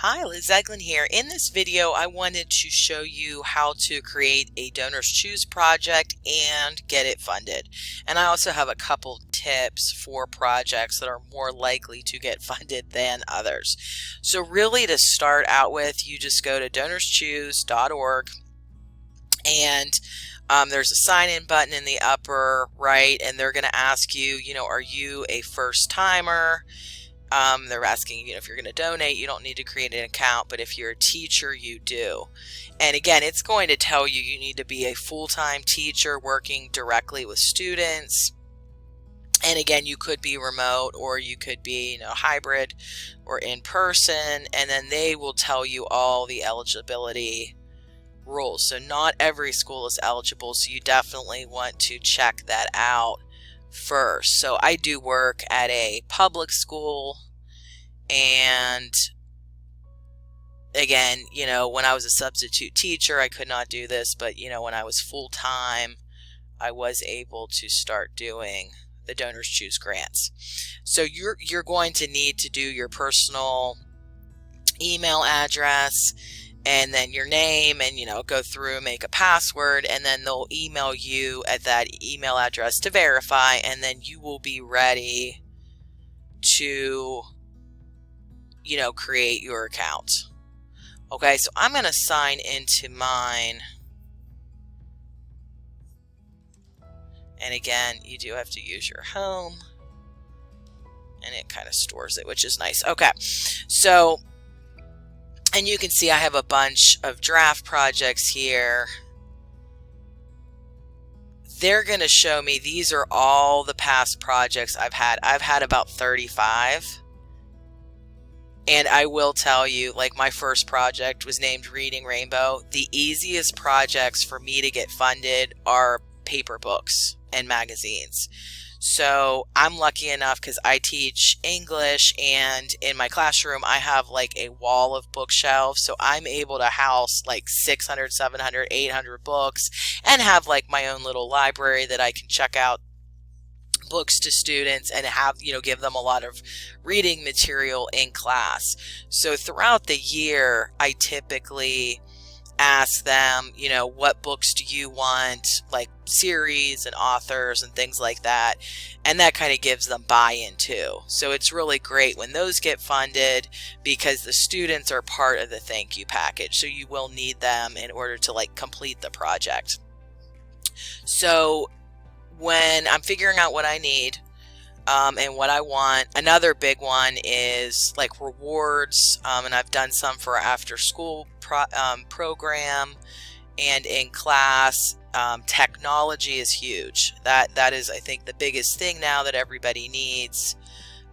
Hi, Liz Eglin here. In this video, I wanted to show you how to create a Donors Choose project and get it funded. And I also have a couple tips for projects that are more likely to get funded than others. So really, to start out with, you just go to donorschoose.org, and there's a sign-in button in the upper right, and they're going to ask you, are you a first-timer? They're asking, if you're going to donate, you don't need to create an account, but if you're a teacher, you do. And again, it's going to tell you you need to be a full-time teacher working directly with students. And again, you could be remote, or you could be, hybrid or in person, and then they will tell you all the eligibility rules. So not every school is eligible, so you definitely want to check that out first. So I do work at a public school, and again, when I was a substitute teacher, I could not do this, but when I was full-time, I was able to start doing the Donors Choose grants. So you're going to need to do your personal email address, and then your name, and go through, make a password, and then they'll email you at that email address to verify, and then you will be ready to create your account. Okay, so I'm going to sign into mine, and again, you do have to use your home, and it kind of stores it, which is nice. Okay, so and you can see I have a bunch of draft projects here. They're going to show me these are all the past projects I've had. I've had about 35. And I will tell you, like, my first project was named Reading Rainbow. The easiest projects for me to get funded are paper books and magazines. So I'm lucky enough because I teach English, and in my classroom I have like a wall of bookshelves, so I'm able to house like 600, 700, 800 books and have like my own little library that I can check out books to students and have, give them a lot of reading material in class. So throughout the year, I typically ask them, what books do you want, like series and authors and things like that, and that kind of gives them buy-in too. So it's really great when those get funded, because the students are part of the thank you package, so you will need them in order to complete the project. So when I'm figuring out what I need and what I want, another big one is like rewards, and I've done some for after school program and in class. Technology is huge. That is, I think, the biggest thing now that everybody needs.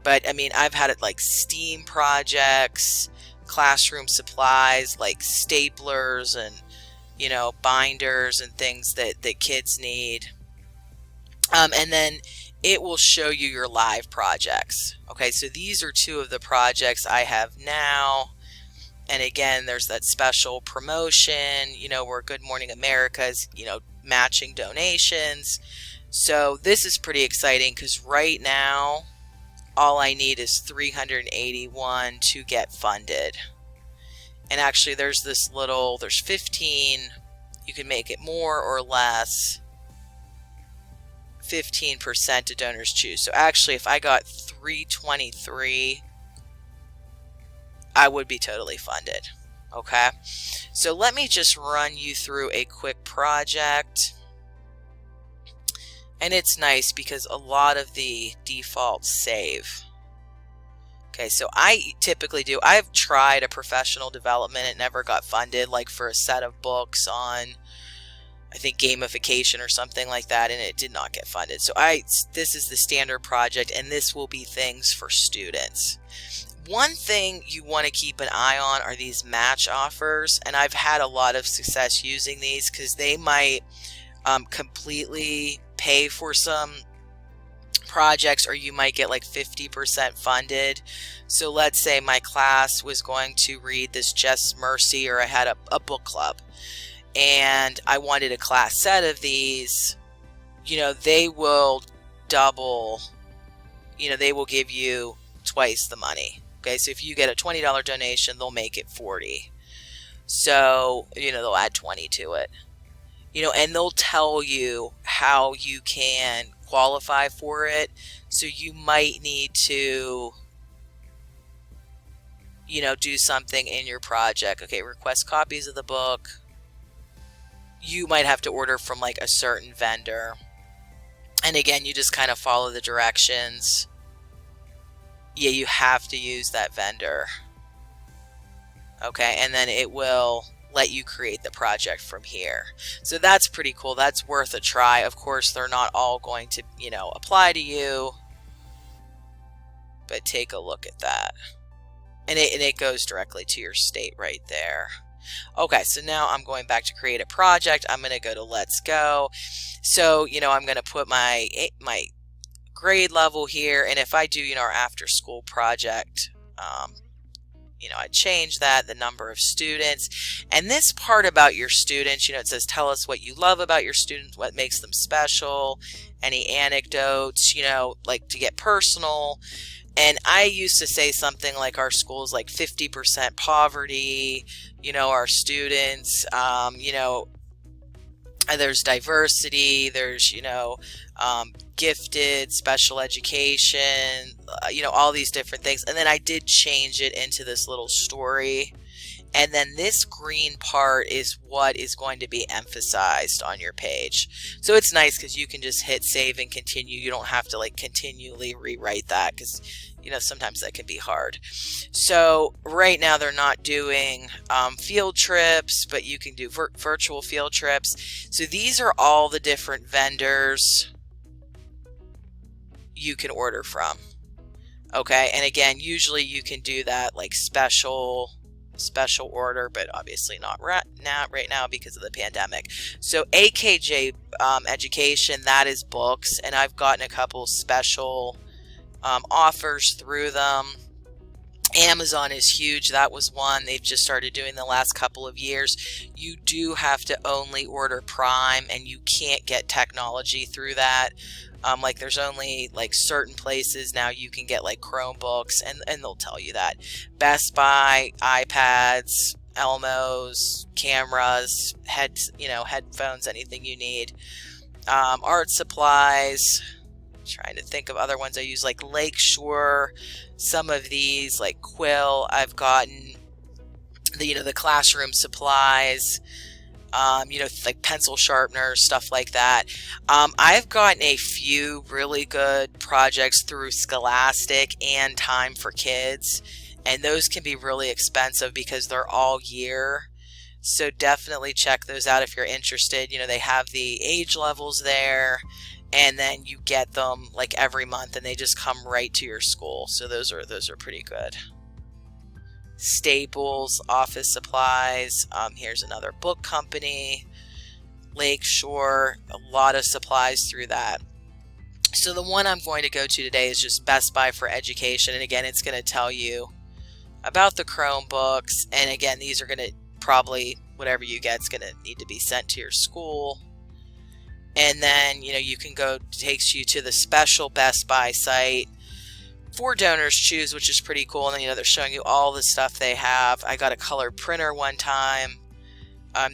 But I mean, I've had it like STEAM projects, classroom supplies like staplers and binders and things that kids need. And then it will show you your live projects. Okay, so these are two of the projects I have now. And again, there's that special promotion, where Good Morning America is, matching donations. So this is pretty exciting, because right now, all I need is 381 to get funded. And actually, there's there's 15. You can make it more or less. 15% to Donors Choose. So actually, if I got 323, I would be totally funded. Okay, so let me just run you through a quick project. And it's nice because a lot of the defaults save. Okay, so I typically do. I've tried a professional development. It never got funded, like for a set of books on, I think, gamification or something like that, and it did not get funded. So this is the standard project, and this will be things for students. One thing you want to keep an eye on are these match offers, and I've had a lot of success using these because they might completely pay for some projects, or you might get like 50% funded. So let's say my class was going to read this Just Mercy, or I had a book club, and I wanted a class set of these. They will double, they will give you twice the money. Okay, so if you get a $20 donation, they'll make it 40. So, they'll add 20 to it. And they'll tell you how you can qualify for it. So you might need to, do something in your project. Okay, request copies of the book. You might have to order from like a certain vendor. And again, you just kind of follow the directions. Yeah, you have to use that vendor. Okay, and then it will let you create the project from here. So that's pretty cool. That's worth a try. Of course, they're not all going to, apply to you. But take a look at that. And it goes directly to your state right there. Okay, so now I'm going back to create a project. I'm going to go to Let's Go. So, I'm going to put my grade level here. And if I do, our after school project, I change that, the number of students. And this part about your students, it says, tell us what you love about your students, what makes them special, any anecdotes, like to get personal. And I used to say something like our school is like 50% poverty, our students, there's diversity, there's, gifted, special education, all these different things. And then I did change it into this little story. And then this green part is what is going to be emphasized on your page. So it's nice because you can just hit save and continue. You don't have to like continually rewrite that because, sometimes that can be hard. So right now they're not doing field trips, but you can do virtual field trips. So these are all the different vendors you can order from. Okay, and again, usually you can do that like special order, but obviously not right now because of the pandemic. So AKJ Education, that is books, and I've gotten a couple special offers through them. Amazon is huge. That was one they've just started doing the last couple of years. You do have to only order Prime, and you can't get technology through that. Like there's only like certain places now you can get like Chromebooks, and they'll tell you that. Best Buy, iPads, Elmos, cameras, headphones, anything you need. Art supplies. Trying to think of other ones I use, like Lakeshore. Some of these like Quill. I've gotten the classroom supplies. Like pencil sharpeners, stuff like that. I've gotten a few really good projects through Scholastic and Time for Kids, and those can be really expensive because they're all year. So definitely check those out if you're interested. They have the age levels there, and then you get them like every month, and they just come right to your school. So those are pretty good. Staples, office supplies. Here's another book company, Lakeshore, a lot of supplies through that. So the one I'm going to go to today is just Best Buy for Education. And again, it's going to tell you about the Chromebooks. And again, these are going to probably, whatever you get, is going to need to be sent to your school. And then, you can go, takes you to the special Best Buy site. For donors choose, which is pretty cool. And then, they're showing you all the stuff they have. I got a color printer one time.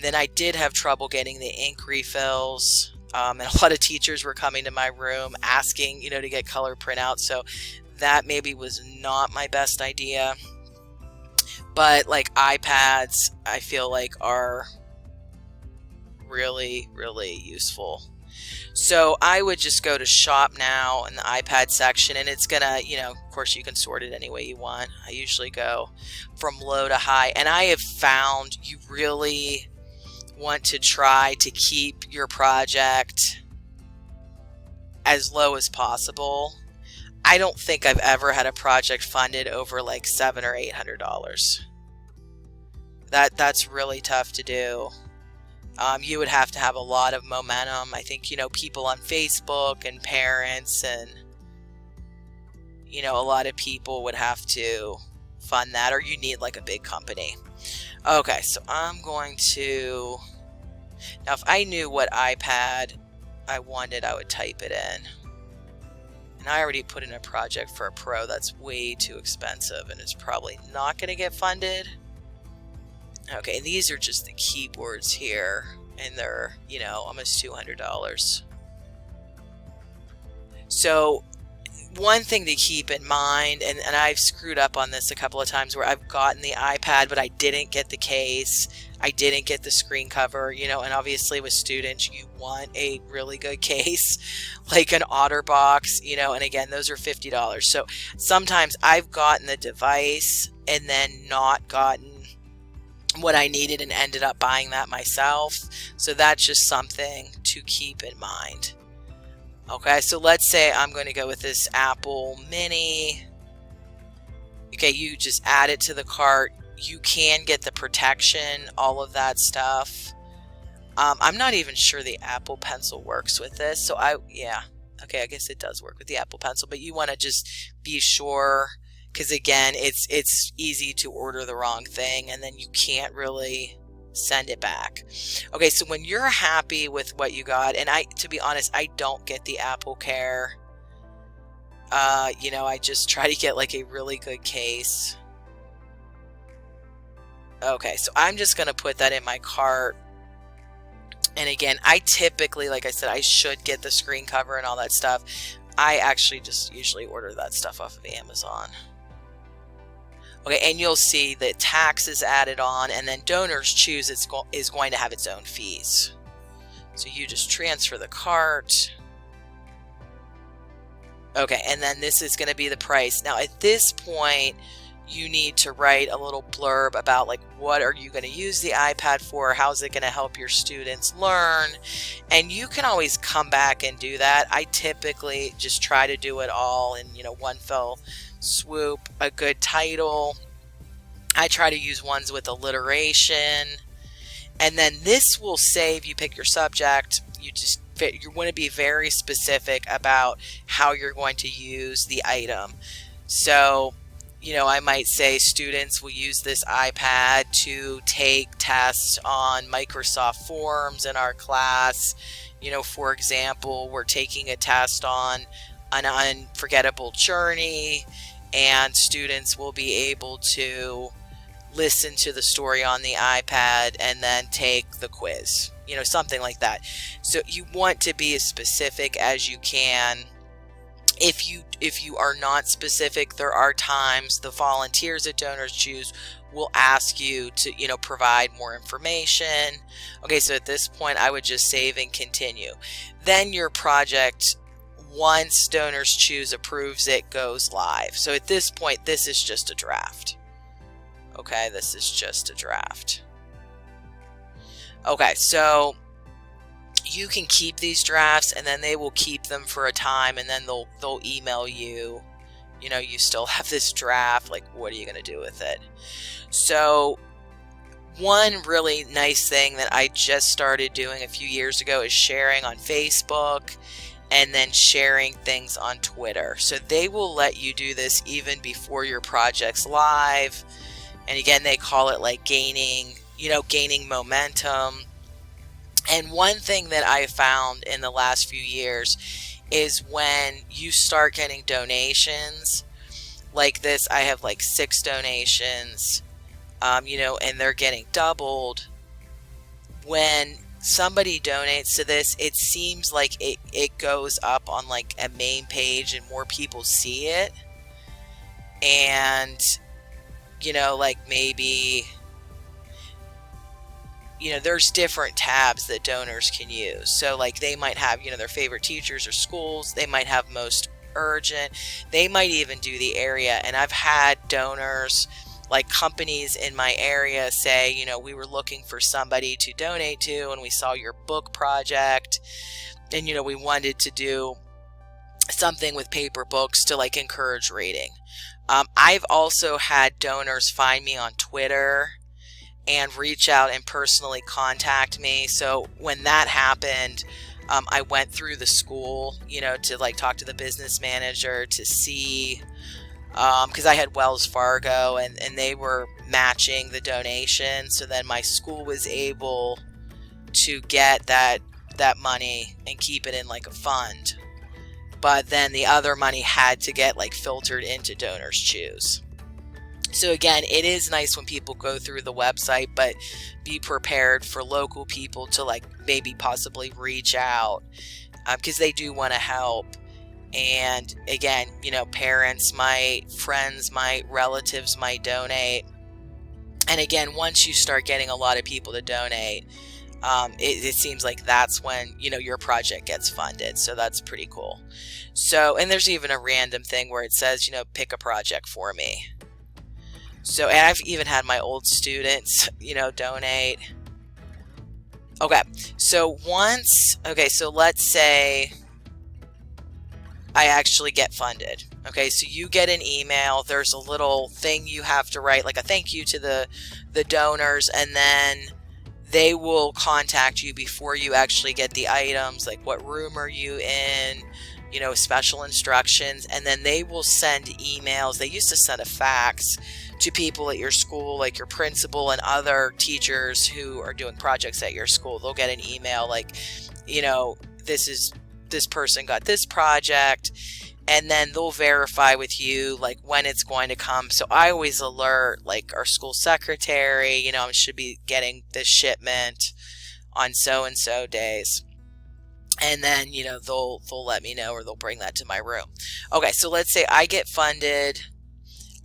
Then I did have trouble getting the ink refills. And a lot of teachers were coming to my room asking, to get color printouts. So that maybe was not my best idea. But like iPads, I feel like are really, really useful. So I would just go to shop now in the iPad section, and it's gonna, of course you can sort it any way you want. I usually go from low to high, and I have found you really want to try to keep your project as low as possible. I don't think I've ever had a project funded over like $700 or $800. That's really tough to do. You would have to have a lot of momentum. I think, people on Facebook and parents and, a lot of people would have to fund that, or you need like a big company. Okay, so I'm going to, now if I knew what iPad I wanted, I would type it in. And I already put in a project for a pro that's way too expensive and it's probably not going to get funded. Okay, and these are just the keyboards here, and they're, you know, almost $200. So one thing to keep in mind, and I've screwed up on this a couple of times where I've gotten the iPad, but I didn't get the case. I didn't get the screen cover, you know, and obviously with students, you want a really good case, like an OtterBox, you know, and again, those are $50. So sometimes I've gotten the device and then not gotten what I needed and ended up buying that myself. So that's just something to keep in mind. Okay, so let's say I'm going to go with this Apple Mini. Okay, you just add it to the cart. You can get the protection, all of that stuff. I'm not even sure the Apple Pencil works with this. So yeah. Okay, I guess it does work with the Apple Pencil, but you want to just be sure, because again, it's easy to order the wrong thing and then you can't really send it back. Okay, so when you're happy with what you got, and to be honest, I don't get the Apple Care. You know, I just try to get like a really good case. Okay, so I'm just going to put that in my cart. And again, I typically, like I said, I should get the screen cover and all that stuff. I actually just usually order that stuff off of Amazon. Okay, and you'll see that tax is added on, and then Donors Choose is going to have its own fees. So you just transfer the cart. Okay, and then this is going to be the price. Now at this point, you need to write a little blurb about like what are you going to use the iPad for, how's it going to help your students learn, and you can always come back and do that. I typically just try to do it all in, you know, one fell swoop. A good title. I try to use ones with alliteration, and then this will save. You pick your subject. You want to be very specific about how you're going to use the item. So, you know, I might say students will use this iPad to take tests on Microsoft Forms in our class. You know, for example, we're taking a test on an unforgettable journey, and students will be able to listen to the story on the iPad and then take the quiz, you know, something like that. So you want to be as specific as you can. If you are not specific, there are times the volunteers at Donors Choose will ask you to, you know, provide more information. Okay, so at this point I would just save and continue. Then your project, once Donors Choose approves it, goes live. So at this point, this is just a draft. Okay, this is just a draft. Okay, so you can keep these drafts, and then they will keep them for a time, and then they'll email you, you know, you still have this draft, like what are you going to do with it? So one really nice thing that I just started doing a few years ago is sharing on Facebook and then sharing things on Twitter. So they will let you do this even before your project's live. And again, they call it like gaining momentum. And one thing that I found in the last few years is when you start getting donations like this, I have like 6 donations, you know, and they're getting doubled. When somebody donates to this, it seems like it goes up on like a main page and more people see it. And, you know, like maybe, you know, there's different tabs that donors can use. So like they might have, you know, their favorite teachers or schools. They might have most urgent. They might even do the area. And I've had donors, like companies in my area, say, you know, we were looking for somebody to donate to and we saw your book project and, you know, we wanted to do something with paper books to like encourage reading. I've also had donors find me on Twitter and reach out and personally contact me. So when that happened, I went through the school, you know, to like talk to the business manager to see, because I had Wells Fargo and they were matching the donation. So then my school was able to get that money and keep it in like a fund. but then the other money had to get like filtered into Donors Choose. So again, it is nice when people go through the website, but be prepared for local people to like maybe possibly reach out, because they do want to help. And again, you know, parents might, friends might, relatives might donate. And again, once you start getting a lot of people to donate, it seems like that's when, you know, your project gets funded. So that's pretty cool. So, and there's even a random thing where it says, you know, pick a project for me. So, and I've even had my old students, you know, donate. Okay, so so let's say I actually get funded. Okay, so you get an email. There's a little thing you have to write, like a thank you to the donors, and then they will contact you before you actually get the items, like what room are you in, you know, special instructions, and then they will send emails. They used to send a fax to people at your school, like your principal and other teachers who are doing projects at your school. They'll get an email like, you know, this person got this project, and then they'll verify with you like when it's going to come. So I always alert like our school secretary, you know, I should be getting this shipment on so and so days. And then, you know, they'll let me know, or they'll bring that to my room. Okay, so let's say I get funded.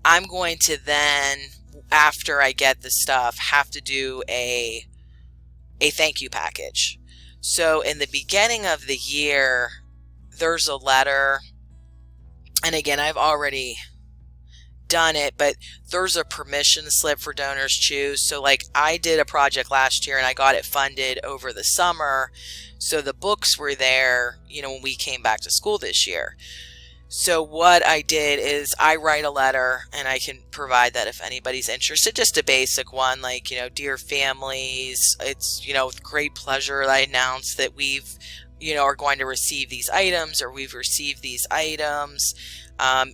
I'm going to then, after I get the stuff, have to do a thank you package. So in the beginning of the year, there's a letter, and again, I've already done it, but there's a permission slip for Donors Choose. So like I did a project last year and I got it funded over the summer. So the books were there, you know, when we came back to school this year. So what I did is I write a letter, and I can provide that if anybody's interested, just a basic one, like, you know, dear families, it's, you know, with great pleasure I announce that we've, you know, are going to receive these items, or we've received these items.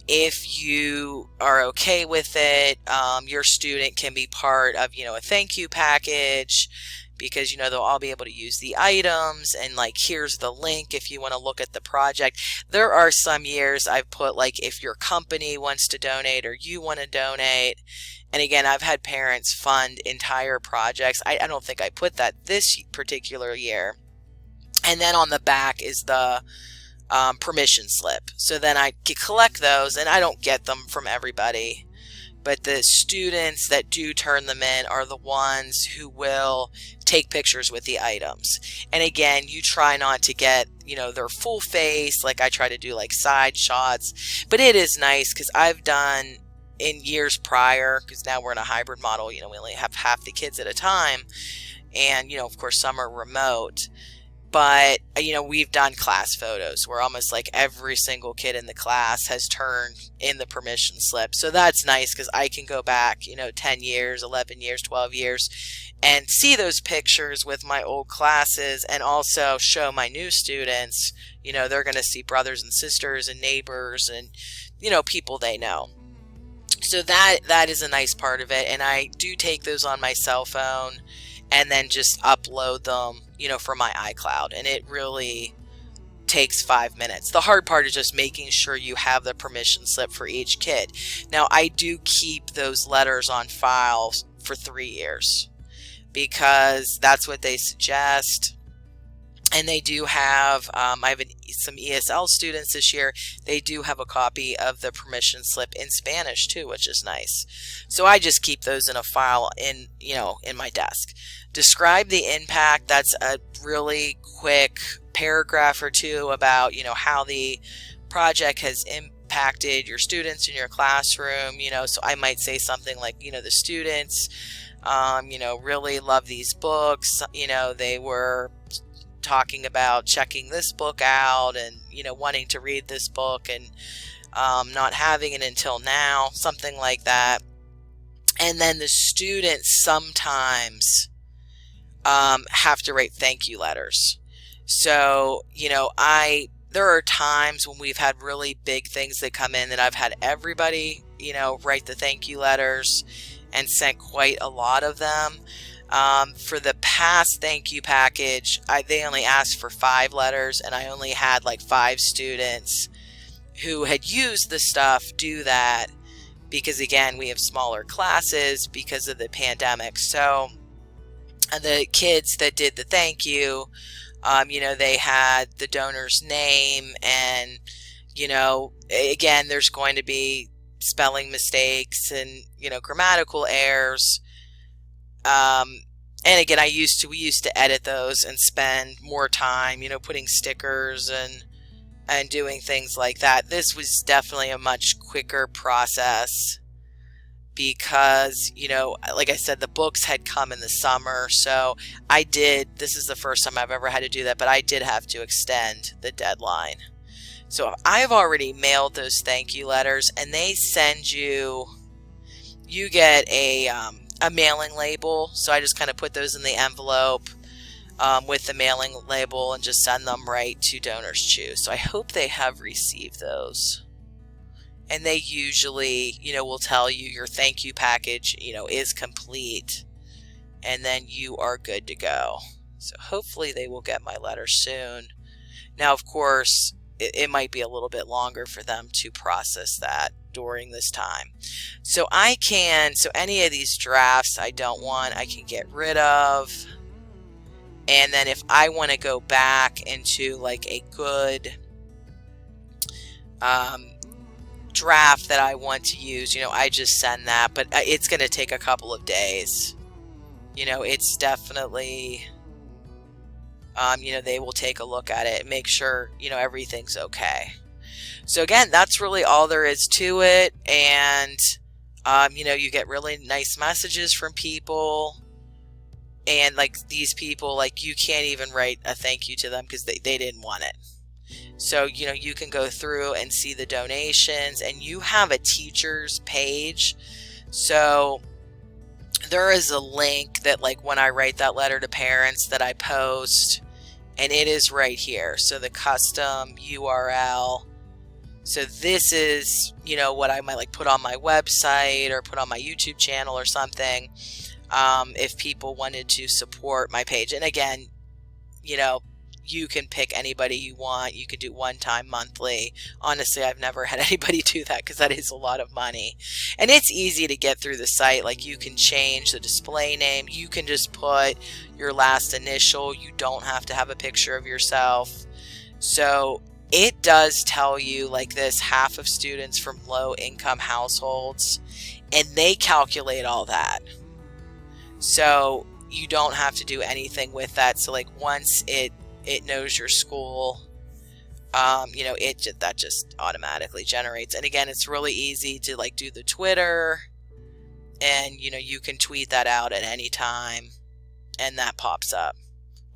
If you are okay with it, your student can be part of, you know, a thank you package, because, you know, they'll all be able to use the items, and like here's the link if you want to look at the project. There are some years I've put like if your company wants to donate or you want to donate. And again, I've had parents fund entire projects. I don't think I put that this particular year. And then on the back is the permission slip. So then I collect those, and I don't get them from everybody, but the students that do turn them in are the ones who will take pictures with the items. And again, you try not to get, you know, their full face. Like I try to do like side shots, but it is nice because I've done in years prior, because now we're in a hybrid model, you know, we only have half the kids at a time. And, you know, of course, some are remote. But, you know, we've done class photos where almost like every single kid in the class has turned in the permission slip. So that's nice because I can go back, you know, 10 years, 11 years, 12 years and see those pictures with my old classes, and also show my new students, you know, they're going to see brothers and sisters and neighbors and, you know, people they know. So that is a nice part of it. And I do take those on my cell phone and then just upload them, you know, from my iCloud. And it really takes 5 minutes. The hard part is just making sure you have the permission slip for each kid. Now, I do keep those letters on file for 3 years because that's what they suggest. And they do have, I have some ESL students this year. They do have a copy of the permission slip in Spanish too, which is nice. So I just keep those in a file in, you know, in my desk. Describe the impact. That's a really quick paragraph or two about, you know, how the project has impacted your students in your classroom. You know, so I might say something like, you know, the students, you know, really love these books. You know, they were talking about checking this book out and, you know, wanting to read this book and not having it until now, something like that. And then the students sometimes have to write thank you letters. So, you know, there are times when we've had really big things that come in that I've had everybody, you know, write the thank you letters and sent quite a lot of them. For the past thank you package, they only asked for 5 letters, and I only had like 5 students who had used the stuff do that because, again, we have smaller classes because of the pandemic. So the kids that did the thank you, you know, they had the donor's name, and, you know, again, there's going to be spelling mistakes and, you know, grammatical errors. And again, we used to edit those and spend more time, you know, putting stickers and doing things like that. This was definitely a much quicker process because, you know, like I said, the books had come in the summer. So this is the first time I've ever had to do that, but I did have to extend the deadline. So I've already mailed those thank you letters, and they send you get a mailing label. So I just kind of put those in the envelope with the mailing label and just send them right to Donors Choose. So I hope they have received those. And they usually, you know, will tell you your thank you package, you know, is complete, and then you are good to go. So hopefully they will get my letter soon. Now, of course, it might be a little bit longer for them to process that during this time. So any of these drafts I don't want, I can get rid of. And then if I want to go back into like a good draft that I want to use, you know, I just send that, but it's going to take a couple of days. You know, it's definitely, you know, they will take a look at it and make sure, you know, everything's okay. So again, that's really all there is to it. And, you know, you get really nice messages from people, and like these people, like you can't even write a thank you to them because they didn't want it. So, you know, you can go through and see the donations, and you have a teacher's page. So there is a link that, like, when I write that letter to parents, that I post, and it is right here. So the custom URL. So this is, you know, what I might like put on my website or put on my YouTube channel or something, if people wanted to support my page. And again, you know, you can pick anybody you want. You can do one time, monthly. Honestly, I've never had anybody do that because that is a lot of money. And it's easy to get through the site. Like, you can change the display name. You can just put your last initial. You don't have to have a picture of yourself. So it does tell you like this: half of students from low income households, and they calculate all that. So you don't have to do anything with that. So like once it knows your school, you know, that just automatically generates. And again, it's really easy to like do the Twitter, and you know, you can tweet that out at any time, and that pops up.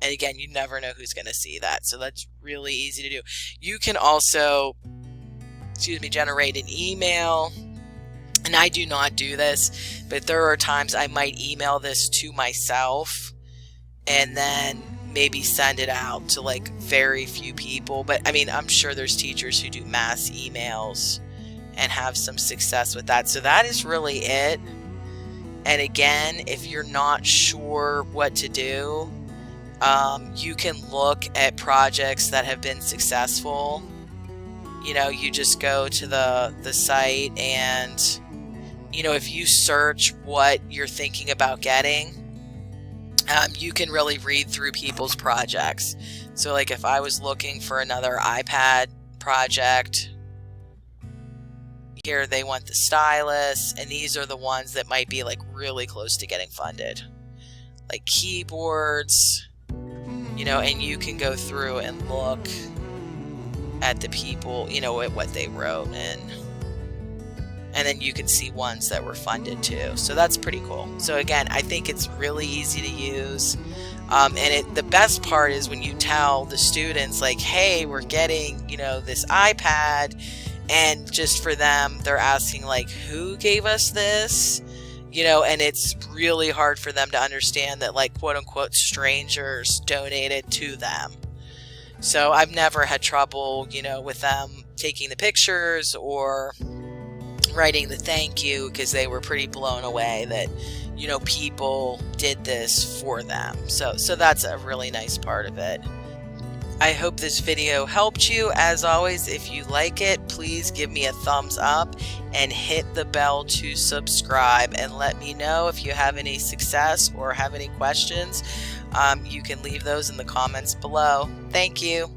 And again, you never know who's going to see that. So that's really easy to do. You can also, generate an email. And I do not do this, but there are times I might email this to myself and then maybe send it out to like very few people. But I mean, I'm sure there's teachers who do mass emails and have some success with that. So that is really it. And again, if you're not sure what to do, you can look at projects that have been successful. You know, you just go to the site, and you know, if you search what you're thinking about getting, you can really read through people's projects. So like if I was looking for another iPad project, here they want the stylus, and these are the ones that might be like really close to getting funded, like keyboards, you know, and you can go through and look at the people, you know, at what they wrote, and then you can see ones that were funded too. So that's pretty cool. So again, I think it's really easy to use. And the best part is when you tell the students like, hey, we're getting, you know, this iPad, and just for them, they're asking like, who gave us this? You know, and it's really hard for them to understand that like quote unquote strangers donated to them. So I've never had trouble, you know, with them taking the pictures or writing the thank you, because they were pretty blown away that, you know, people did this for them. So that's a really nice part of it. I hope this video helped you. As always, if you like it, please give me a thumbs up and hit the bell to subscribe, and let me know if you have any success or have any questions. You can leave those in the comments below. Thank you.